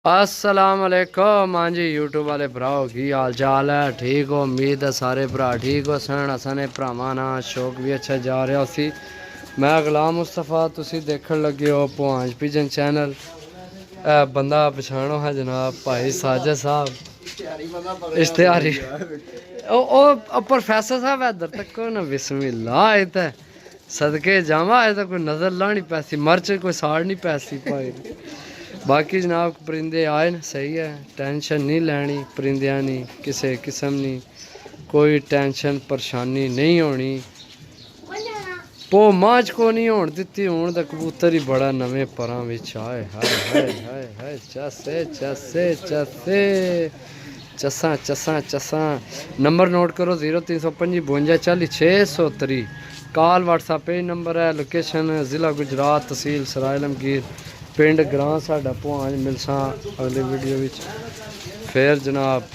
अस्सलाम वालेकुम। हाँ जी यूट्यूब वाले भराओ की हाल चाल है? ठीक हो? उम्मीद है सारे भरा ठीक हो सन। असने भरावां नाल शौक भी अच्छा जा रहा सी। मैं गुलाम मुस्तफा, तुसी देखण लगे हो पुहांज पिजन चैनल। बंदा पछाणो है जनाब भाई साजिद साहब इश्तिहारी। ओ प्रोफेसर साहब इधर तक ना, बिस्मिल्लाह। इते सदके जावा, इते कोई नजर लानी पैसी, मर्च कोई साड़नी पैसी भाई। बाकी जनाब परिंदे आए न, सही है, टेंशन नहीं लैनी परिंदियां नी, किसी किस्म नी कोई टेंशन परेशानी नहीं होनी। पो मांझ को नहीं होन दित्ती, हूँ तो कबूतर ही बड़ा नवे परां विच आए। हाय हाय हाय हाय चसे चसे चसे चसा चसा चसा। नंबर नोट करो 0355 52 40 630। कॉल व्हाट्सएप पे नंबर है। लोकेशन ज़िला गुजरात, तहसील सराय आलमगीर, पिंड ग्रां साडा पुहांज। मिलसां अगली वीडियो विच फिर जनाब।